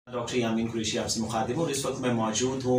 Doctor यामीन कुरैशी आपसे मुखातिब हूँ और इस वक्त मैं मौजूद हूँ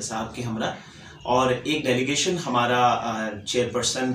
साहब के हमरा और एक डेलीगेशन हमारा चेयरपर्सन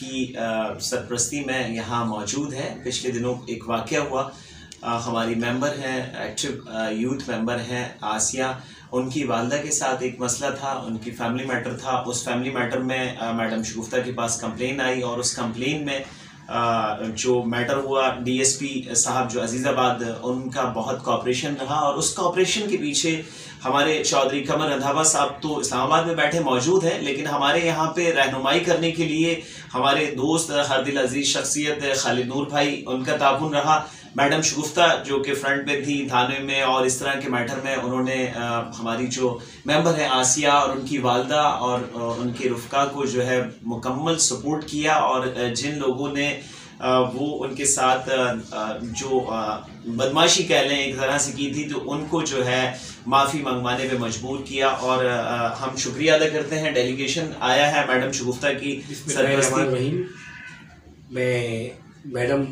की सरपरस्ती में यहाँ मौजूद है। पिछले दिनों एक वाक़या हुआ, हमारी मेंबर हैं, एक्टिव यूथ मेंबर हैं आसिया, उनकी वालदा के साथ एक मसला था, उनकी फैमिली मैटर था। उस फैमिली मैटर में मैडम शगुफ्ता के पास कंप्लेन आई और उस कंप्लेन में जो मैटर हुआ DSP साहब जो अजीज़ाबाद, उनका बहुत कोऑपरेशन रहा और उस कोऑपरेशन के पीछे हमारे चौधरी रंधावा साहब तो इस्लामाबाद में बैठे मौजूद हैं, लेकिन हमारे यहाँ पे रहनुमाई करने के लिए हमारे दोस्त हर दिल अजीज़ शख्सियत खालिद भाई, उनका ताउन रहा। मैडम शगुफ्ता जो कि फ्रंट पे थी थाने में और इस तरह के मैटर में, उन्होंने हमारी जो मेंबर है आसिया और उनकी वालदा और उनके रुफ़का को जो है मुकम्मल सपोर्ट किया और जिन लोगों ने वो उनके साथ जो बदमाशी कह लें एक तरह से की थी, तो उनको जो है माफ़ी मंगवाने पे मजबूर किया और हम शुक्रिया अदा करते हैं। डेलीगेशन आया है मैडम शगुफ्ता की सरपरस्ती। मैं मैडम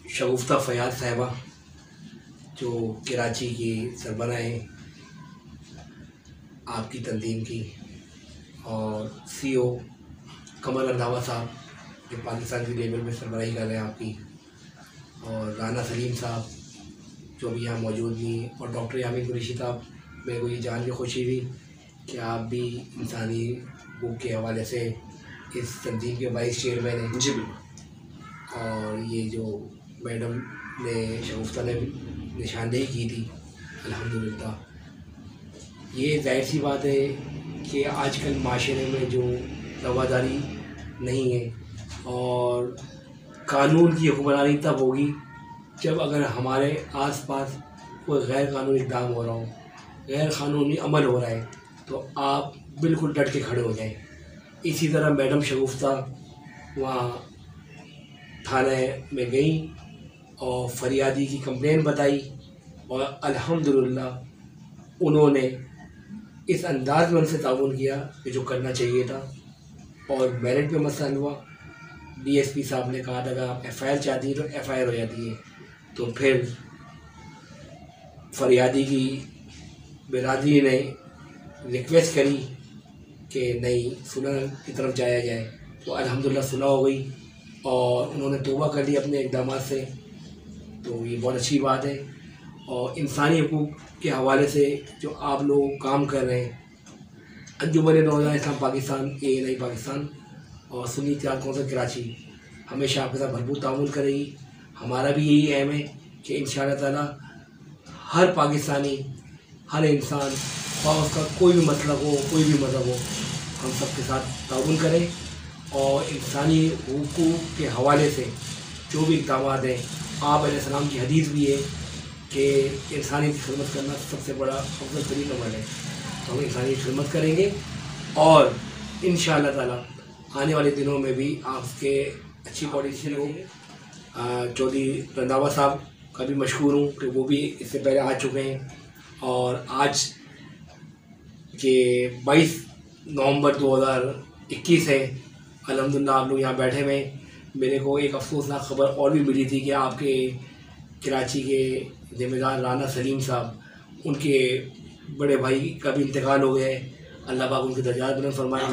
शगुफ्ता फैयाज़ साहबा जो कराची की सरबराह हैं आपकी तंजीम की, और CO रंधावा साहब जो पाकिस्तान की लेवल में सरबराही कर रहे हैं आपकी, और राना सलीम साहब जो भी यहाँ मौजूद नहीं, और डॉक्टर यामीन कुरैशी साहब, मेरे को ये जान के खुशी हुई कि आप भी इंसानी हकूक़ के हवाले से इस तंजीम के वाइस चेयरमैन हैं। जी बिल्कुल। और ये जो मैडम ने शगुफ्ता ने निशानदेही की थी, अल्हम्दुलिल्लाह, ये जाहिर सी बात है कि आजकल माशरे में जो रवादारी नहीं है और कानून की हुक्मरानी तब होगी जब अगर हमारे आसपास कोई गैर कानूनी इक़दाम हो रहा हो, गैर कानूनी अमल हो रहा है, तो आप बिल्कुल डट के खड़े हो जाएं। इसी तरह मैडम शगुफ्ता वहाँ थाने में गई और फरियादी की कंप्लेन बताई और अल्हम्दुलिल्लाह उन्होंने इस अंदाज में उनसे ताउन किया कि जो करना चाहिए था, और मेरिट पे मसला हुआ। DSP साहब ने कहा था अगर आप FIR चाहती हैं तो FIR हो जाती है, तो फिर फरियादी की बिरादरी ने रिक्वेस्ट करी कि नहीं, सुलह की तरफ जाया जाए, तो अल्हम्दुलिल्लाह सुलह हो गई और उन्होंने तौबा कर ली अपने इक़दामात से, तो ये बहुत अच्छी बात है। और इंसानी हकूक़ के हवाले से जो आप लोग काम कर रहे हैं, अंजुमन नौजवान इस्लाम पाकिस्तान ANI पाकिस्तान और सुन्नी इत्तेहाद कौंसिल कराची हमेशा आपके साथ भरपूर ताउन करेगी। हमारा भी यही एम है कि इंशाअल्लाह ताला हर पाकिस्तानी, हर इंसान, और उसका कोई भी मतलब हो, कोई भी मज़हब हो, हम सबके साथ ताउन करें और इंसानी हुकूक़ के हवाले से जो भी इक़दाम हैं, आप अलैहिस्सलाम की हदीस भी है कि इंसानी की खिदमत करना सबसे बड़ा अफज़ल तरीन अमल है, तो हम इंसानी की खिदमत करेंगे और इंशाअल्लाह ताला आने वाले दिनों में भी आपके अच्छी पॉलिसी हो। चौधरी रंधावा साहब का भी मशहूर हूँ कि वो भी इससे पहले आ चुके हैं, और आज के 22 नवंबर 2021 है, अल्हम्दुलिल्लाह आप लोग यहाँ बैठे हुए। मेरे को एक अफसोसनाक ख़बर और भी मिली थी कि आपके कराची के ज़िम्मेदार राना सलीम साहब, उनके बड़े भाई का भी इंतकाल हो गया है। अल्लाह पाक उनके दर्जात बुलंद फरमाए।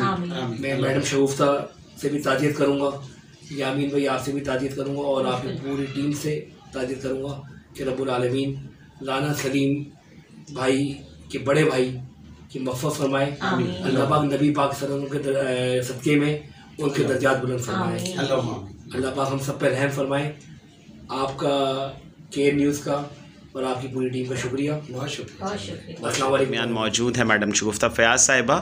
मैं मैडम शगुफ्ता से भी ताज़ियत करूँगा, यामीन भाई आपसे भी ताज़ियत करूँगा और आपकी पूरी टीम से ताज़ियत करूँगा कि रब्बुल आलमीन राना सलीम भाई के बड़े भाई की मग़फ़िरत फरमाए। अल्लाह पाक नबी पाक सल्लल्लाहु अलैहि वसल्लम के सदक़े में उनके दर्जात बुलंद फरमाए। अल्लाह पाक हम सब पर रहम फरमाए। आपका केयर न्यूज़ का और आपकी पूरी टीम का शुक्रिया, बहुत शुक्रिया। मौजूद है मैडम शगुफ्ता फैयाज़ साहिबा।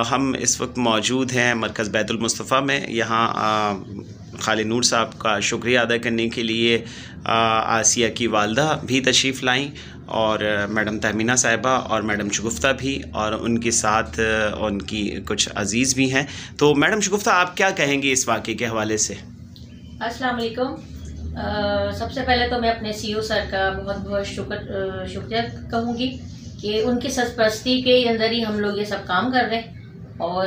हम इस वक्त मौजूद हैं मरकज़ अलमुस्तफी में। यहाँ खालिद साहब का शुक्रिया अदा करने के लिए आसिया की वालदा भी तशरीफ़ लाईं और मैडम तहमीना साहिबा और मैडम शगुफ्ता भी, और उनके साथ उनकी कुछ अजीज़ भी हैं। तो मैडम शगुफ्ता, आप क्या कहेंगे इस वाक़े के हवाले से? अस्सलाम वालेकुम। सबसे पहले तो मैं अपने CO सर का बहुत बहुत शुक्रिया कहूँगी कि उनकी सरपरस्ती के अंदर ही हम लोग ये सब काम कर रहे हैं और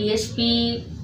DSP